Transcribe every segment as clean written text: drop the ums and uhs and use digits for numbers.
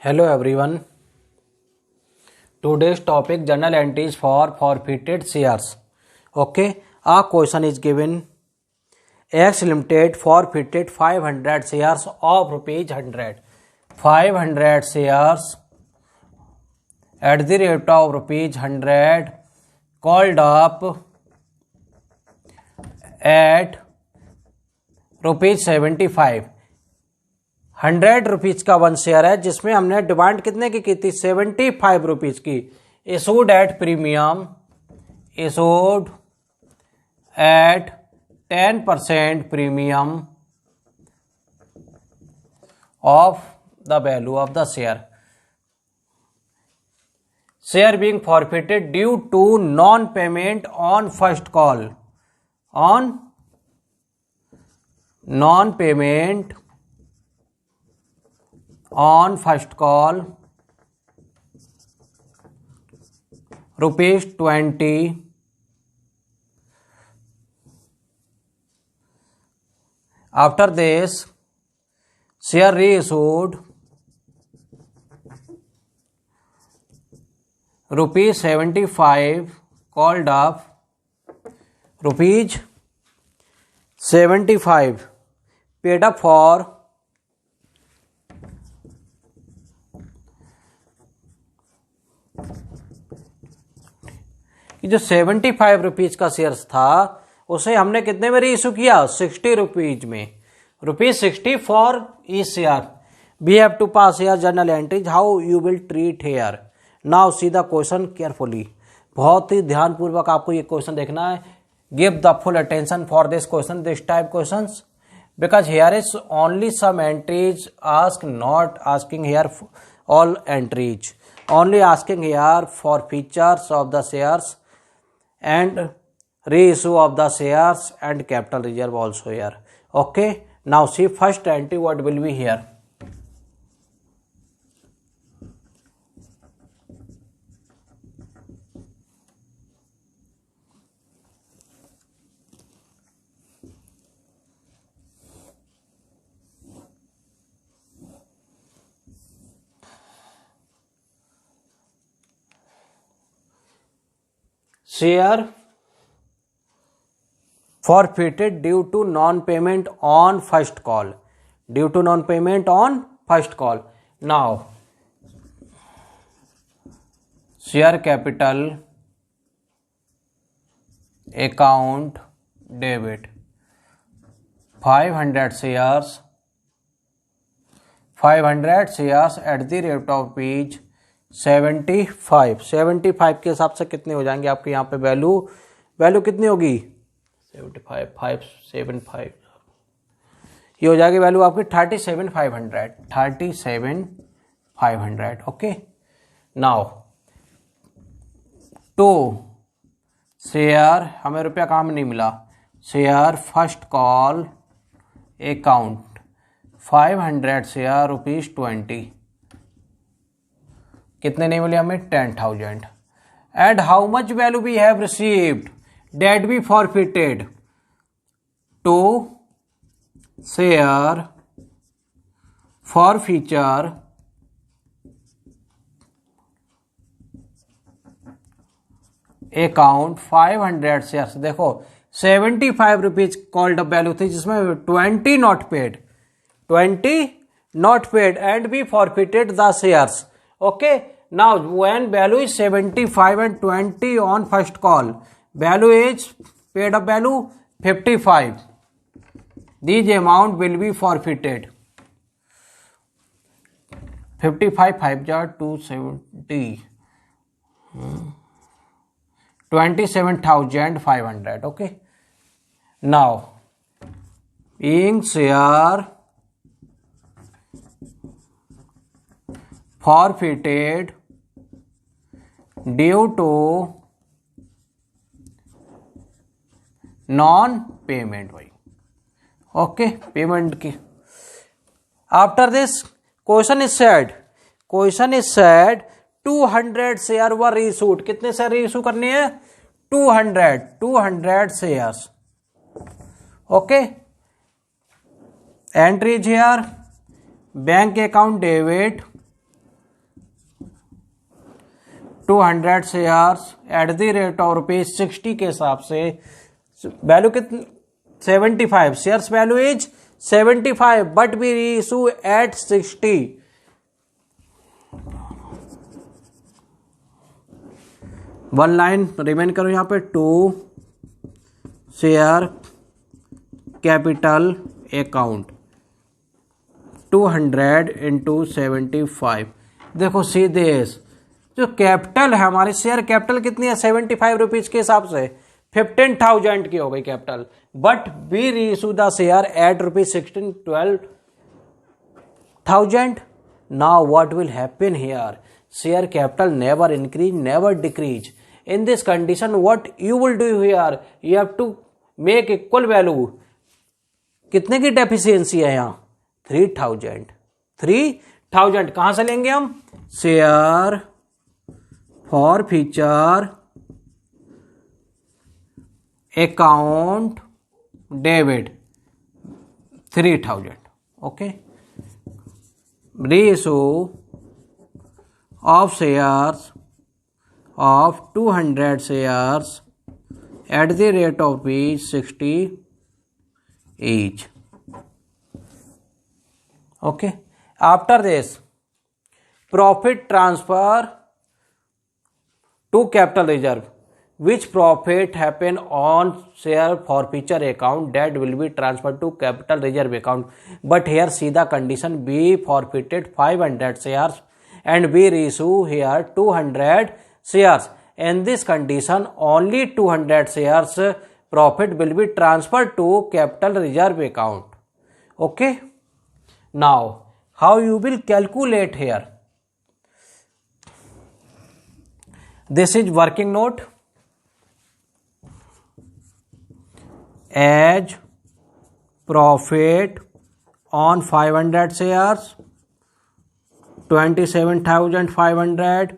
Hello everyone. Today's topic journal entries for forfeited shares. Okay, a question is given. X Limited forfeited 500 shares of rupees 100. 500 shares at the rate of rupees 100 called up at rupees 75. 100 rupees का one share है जिसमें हमने demand कितने की थी 75 rupees की. Issued at premium, issued at 10% premium of the value of the share. Share being forfeited due to non payment on first call. On non payment on first call rupees 20. After this share reissued rupees 75 called up rupees 75 paid up for जो 75 rupees का share था उसे हमने कितने में reissue किया 60 rupees में. ₹60 for each share. We have to pass here journal entries how you will treat here. Now see the question carefully. बहुत ही ध्यानपूर्वक आपको ये क्वेश्चन देखना है. Give the full attention for this question, this type question, because here is only some entries ask, not asking here all entries, only asking here for features of the shares and reissue of the shares and capital reserve also here. Okay, now see first entry what will be here. Share forfeited due to non-payment on first call. Due to non-payment on first call. Now, share capital account debit 500 shares. 500 shares at the rate of rupees 75 के हिसाब से कितने हो जाएंगे आपके यहाँ पे value कितनी होगी 575 ये हो जाएगी वैल्यू आपकी 37,500. ओके, नाउ टू शेयर हमें रुपया कहाँ में नहीं मिला. Share first call account 500 share ₹20 कितने नहीं मिले हमें 10,000. And how much value we have received that be forfeited to share forfeiture account 500 shares. देखो 75 रुपीज कॉल्ड अप वैल्यू थी जिसमें 20 not paid and be forfeited the shares. Okay, now when value is 75 and 20 on first call, value is paid up value 55. These amount will be forfeited. 55 5 jar 270 27,500. Okay, now being share forfeited due to non payment भाई. Okay, payment की. After this question is said 200 share were reissued. कितने share reissue करनी है 200 shares. Okay, entries here bank account debit 200 shares at the rate of ₹60 के हिसाब से value कितनी 75 shares value is 75 but we reissue at 60 one line remain करो यहां पे 2 शेयर कैपिटल अकाउंट 200 इंटू 75 देखो सीधे जो कैपिटल है हमारी शेयर कैपिटल कितनी है 75 रुपीज के हिसाब से 15,000 की हो गई capital but we reissue the share at ₹16 12,000 now what will happen here share capital never increase never decrease in this condition what you will do here you have to make equal value कितने की deficiency है यहां 3,000 कहां से लेंगे हम share forfeiture account debit 3,000 okay reissue of shares of 200 shares at the rate of ₹60 each. Okay. After this, profit transfer to capital reserve. Which profit happen on share forfeiture account that will be transferred to capital reserve account. But here see the condition we forfeited 500 shares and we reissue here 200 shares. In this condition only 200 shares profit will be transferred to capital reserve account. Okay. Now how you will calculate here? This is working note. As profit on 500 shares 27,500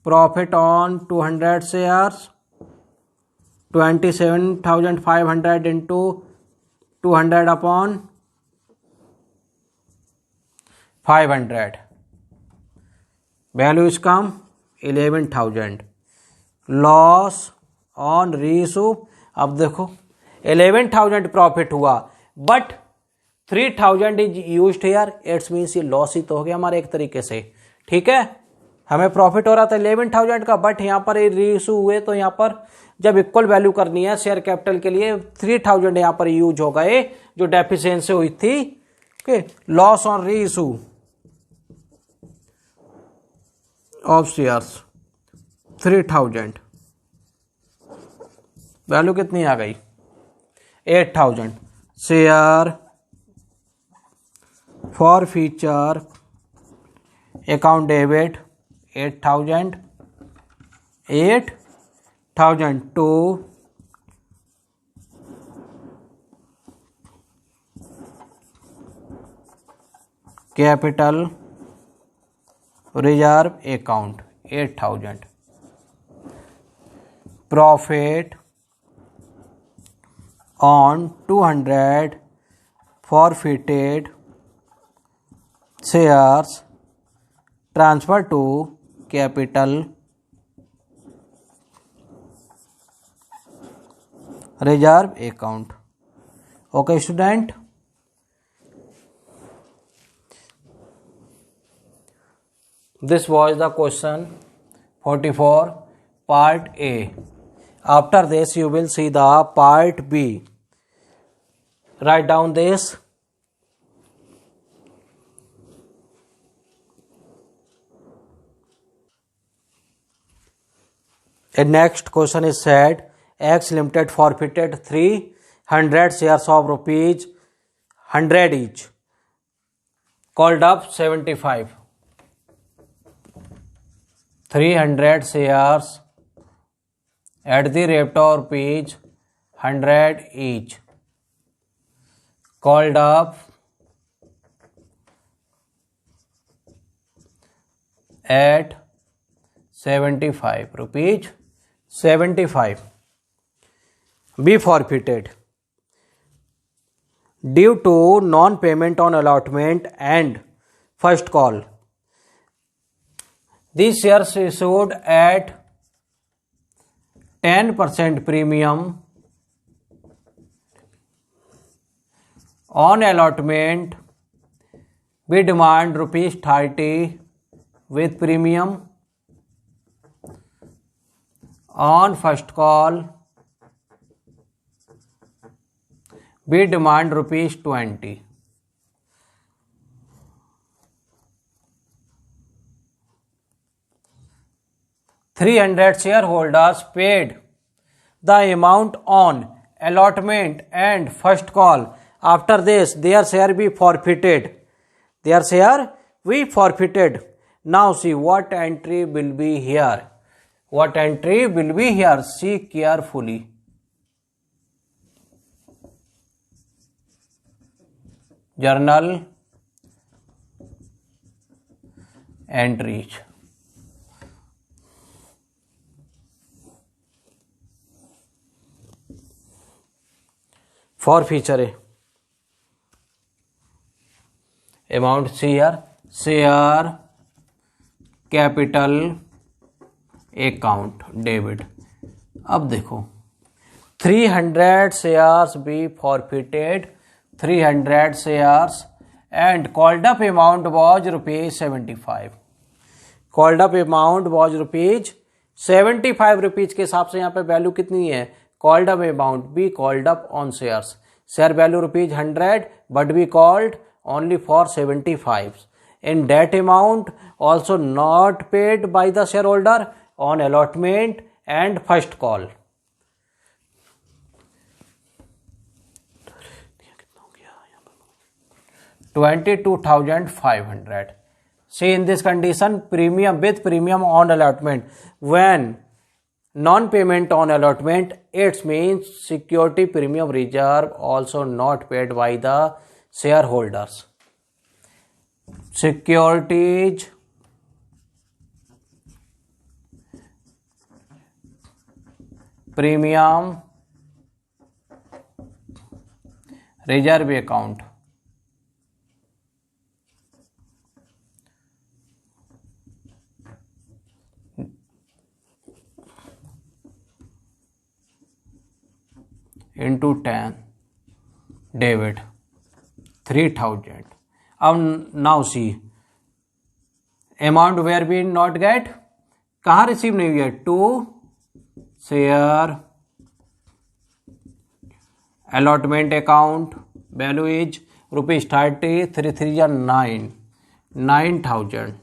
profit on 200 shares 27,500 into 200 upon 500 value is come 11,000 loss on reissue अब देखो 11,000 profit हुआ but 3,000 is used here it's means ये loss ही तो हो गया हमारे एक तरीके से ठीक है हमें प्रॉफिट हो रहा था 11,000 का बट यहाँ पर रीइशू हुए तो यहाँ पर जब इक्वल वैल्यू करनी है शेयर कैपिटल के लिए 3,000 यहाँ पर यूज हो गए जो डेफिशिएंसी हुई थी okay loss on reissue of shares 3,000 value कितनी आ गई 8,000 share forfeiture account debit 8,000 to capital reserve account 8,000 profit on 200 forfeited shares transfer to capital reserve account. Okay student, this was the question 44 part A. After this you will see the part B. Write down this. A next question is said X Limited forfeited 300 shares of rupees 100 each. Called up 75. 300 shares at the rate of rupees 100 each. Called up at 75 rupees 75 be forfeited due to non-payment on allotment and first call. These shares issued at 10% premium on allotment. We demand rupees 30 with premium on first call. We demand rupees 20. $300 shareholders paid the amount on allotment and first call. After this, their share be forfeited. Their share be forfeited. Now see what entry will be here. What entry will be here? See carefully. Journal entries. For feature amount here, share capital account debit. अब देखो 300 shares be forfeited, 300 shares, and called up amount was rupees 75. Called up amount was rupees 75 rupees के हिसाब से यहाँ पे value कितनी है? Called up amount be called up on shares. Share value rupees 100 but we called only for 75. In that amount also not paid by the shareholder on allotment and first call. $22,500. See in this condition, premium with premium on allotment. When non-payment on allotment, it means security premium reserve also not paid by the shareholders. Securities premium reserve account. Into 10 debit 3000. Now see amount where we not get, कहाँ receive नहीं हुई है? To share allotment account value is rupees 30, 3 3 are 9, 9,000.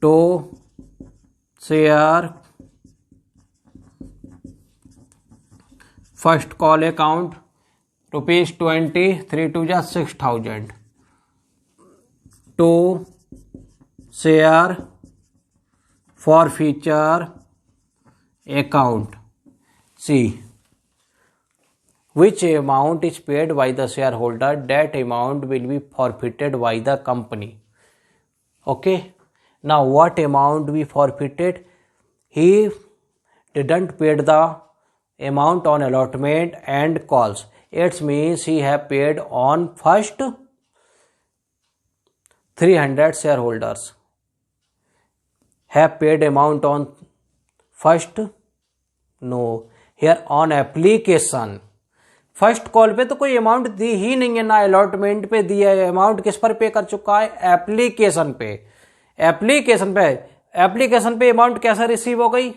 To share first call account rupees 20, 3 2 are 6,000. To share forfeiture account, see which amount is paid by the shareholder, that amount will be forfeited by the company. Okay, now what amount we forfeited? He didn't pay the amount on allotment and calls. It means he have paid on first 300 shareholders. Have paid amount on first? No. Here on application. First call पे तो कोई amount दी ही नहीं है, ना allotment पे दिया है। Amount किस पर पे कर चुका है? एप्लीकेशन पे। एप्लीकेशन पे अमाउंट कैसे रिसीव हो गई?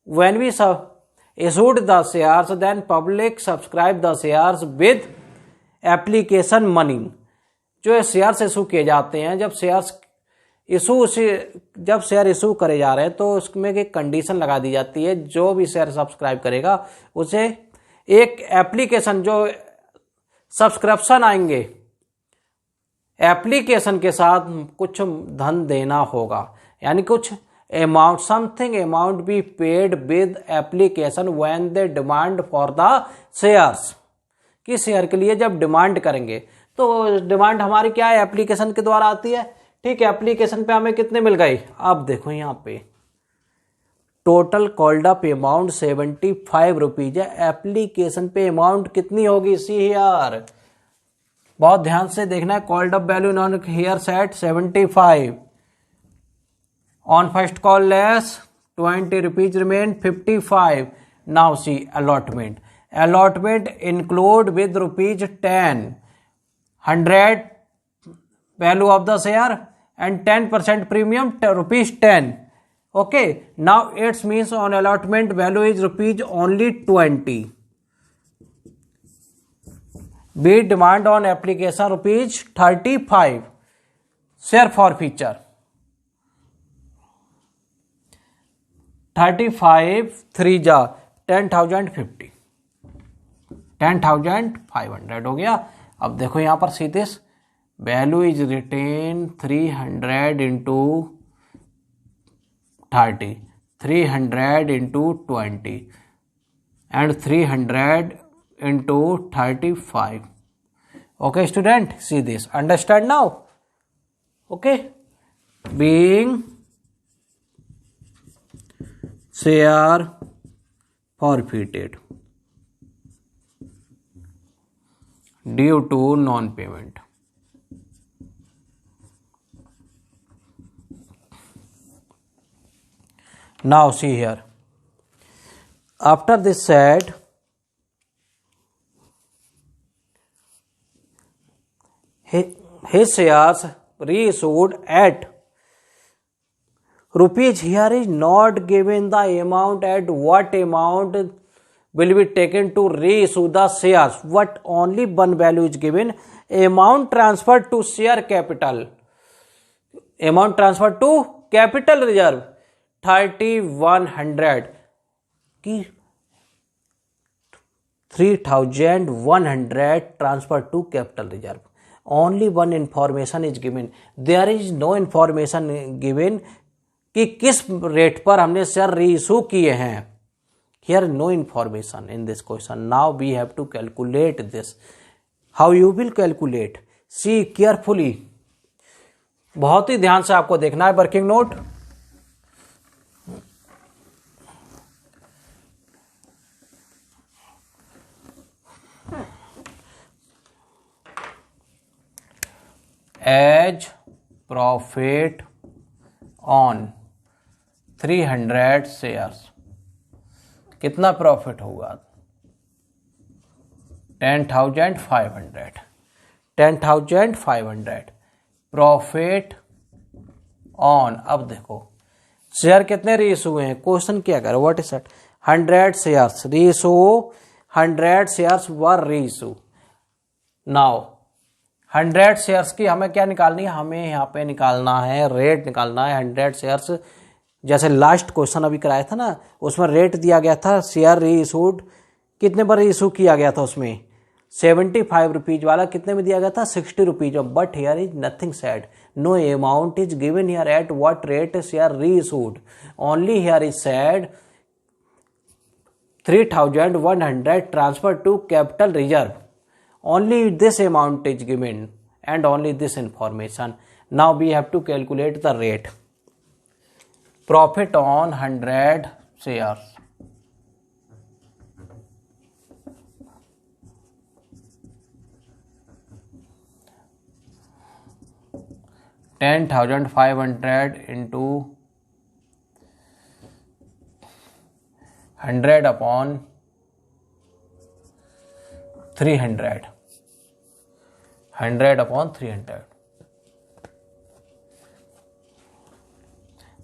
When we issued the shares, then public subscribe the shares with application money. जो शेयर्स इशू किए जाते हैं, जब शेयर इशू करे जा रहे हैं तो उसमें एक कंडीशन लगा दी जाती है, जो भी शेयर सब्सक्राइब करेगा उसे एक एप्लीकेशन, जो सब्सक्रिप्शन आएंगे एप्लीकेशन के साथ कुछ धन देना होगा, यानी कुछ amount, something amount be paid with application when they demand for the shares. कि शेयर के लिए जब डिमांड करेंगे तो डिमांड हमारी क्या है? एप्लीकेशन के द्वारा आती है। ठीक है, एप्लीकेशन पे हमें कितने मिल गए? अब देखो यहाँ पे total called up amount 75 rupees है। एप्लीकेशन पे अमाउंट कितनी होगी? सी यार, बहुत ध्यान से देखना है। Called up value non here set 75 On first call less, 20 rupees remain, 55. Now see allotment. Allotment include with rupees 10, 100 value of the share and 10% premium, rupees 10. Okay, now it means on allotment value is rupees only 20. Bid demand on application rupees 35. Share forfeiture 35 3 जा 10,050, 10,500 हो गया। अब देखो यहां पर सीधे value is written 300 इंटू 30, 300 into 20 and 300 into 35. Okay student, see this, understand now? Okay, being share forfeited due to non-payment. Now see here, after this said, his shares reissued at rupees, here is not given the amount, at what amount will be taken to reissue the shares, what only one value is given, amount transferred to share capital, amount transferred to capital reserve 3,100 की 3,100 transferred to capital reserve. Only one information is given, there is no information given कि किस rate पर हमने share reissue किए हैं. Here no information in this question. Now we have to calculate this. How you will calculate? See carefully. बहुत ही ध्यान से आपको देखना है working note. As profit on 300 shares, कितना प्रॉफिट होगा? 10,500. 10,500 प्रॉफिट ऑन. अब देखो शेयर कितने रीइशू हुए हैं, क्वेश्चन क्या कर, what is that? 100 shares reissue, 100 shares were reissue. Now 100 shares की हमें क्या निकालनी है, हमें यहाँ पे निकालना है रेट, निकालना है 100 शेयर्स. जैसे लास्ट क्वेश्चन अभी कराया था ना, उसमें रेट दिया गया था शेयर रीइशूड कितने बार रीइशू किया गया था, उसमें 75 रुपीज वाला कितने में दिया गया था, 60 rupees. But here is nothing said, no amount is given here at what rate share reissued. Only here is said 3,100 transfer to capital reserve. Only this amount is given and only this information. Now we have to calculate the rate. Profit on 100 shares. $10,500 into 100 upon 300. 100 upon 300.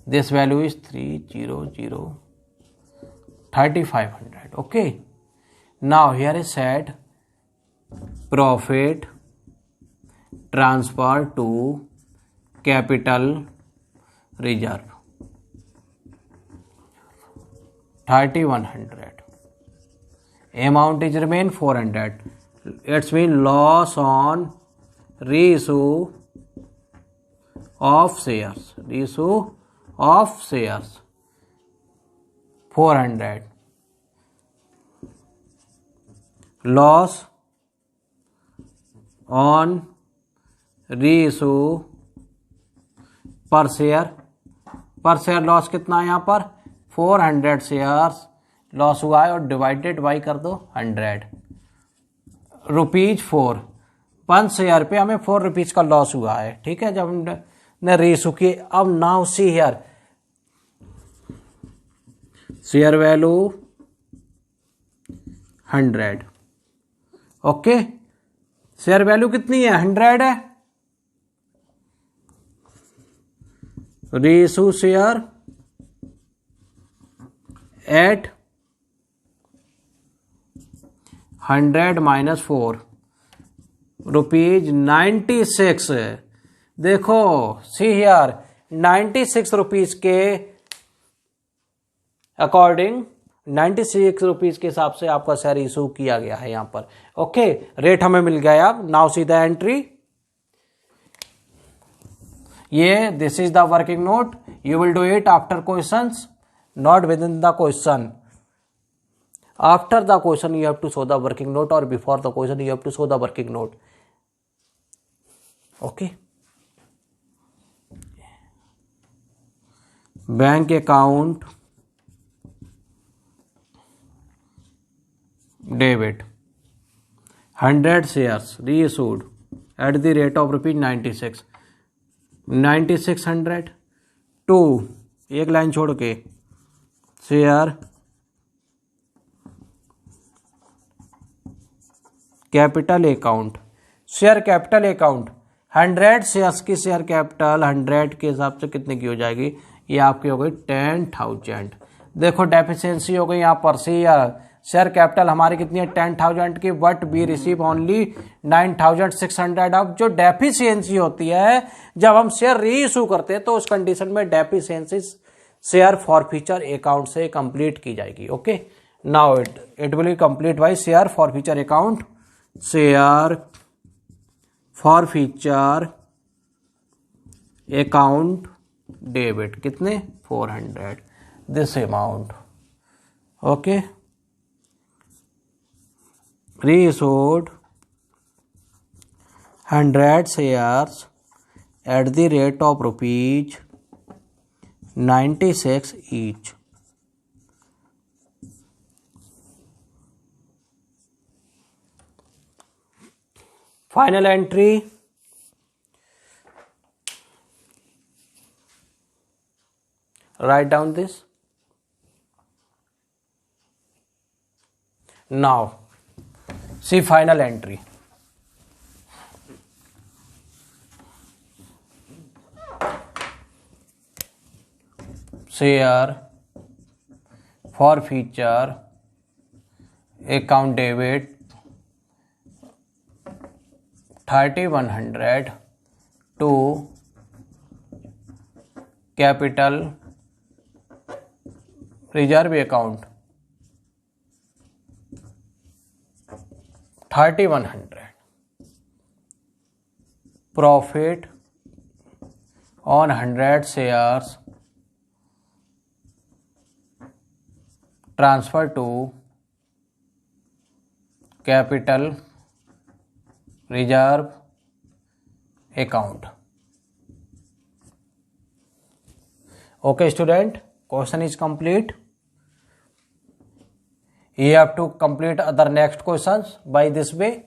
This value is 3,500. Okay. Now here is said profit transfer to capital reserve 3,100. Amount is remain 400. It's mean loss on reissue of shares. Reissue of shares 400. Loss on reissue per share. पर share loss कितना है यहाँ पर 400 shares loss हुआ है और divided by कर दो 100 रुपीज 4. 5 शेयर पे हमें 4 रुपीज का लॉस हुआ है. ठीक है, जब हमने रीइशू किए. अब now see here share value 100। Okay, share value कितनी है? 100 है। Reissue share eight 100 minus 4 rupees 96। देखो सी हियर 96 रुपीज के अकॉर्डिंग 96 रुपीज के हिसाब से आपका शेयर इशू किया गया है यहां पर। ओके, रेट हमें मिल गया। अब नाउ सी द एंट्री। ये this is the working note. You will do it after questions, not with in the question. After the question you have to show the working note, or before the question you have to show the working note. Okay. Bank account debit 100 shares reissued at the rate of rupees 96 9600 to, एक line छोड़ के, share capital account. Share capital account 100 shares की share capital 100 के हिसाब से कितने की हो जाएगी? ये आपकी हो गई 10,000। देखो डेफिशिएंसी हो गई यहाँ पर। शेयर कैपिटल हमारी कितनी है? 10,000 की, बट वी रिसीव ओनली 9,600। अब जो डेफिशिएंसी होती है जब हम शेयर रीइशू करते हैं तो उस कंडीशन में डेफिशिएंसी शेयर फॉरफीचर अकाउंट से कंप्लीट की जाएगी। Okay, now it will be complete by share forfeiture account. Share forfeiture account debit कितने? 400 this amount. Okay, reissued 100 shares at the rate of rupees 96 each. Final entry, write down this. Now see final entry. Share forfeiture account debit 3,100 to capital reserve account 3,100, profit on 100 shares transfer to capital reserve account. Okay student, question is complete. You have to complete other next questions by this way.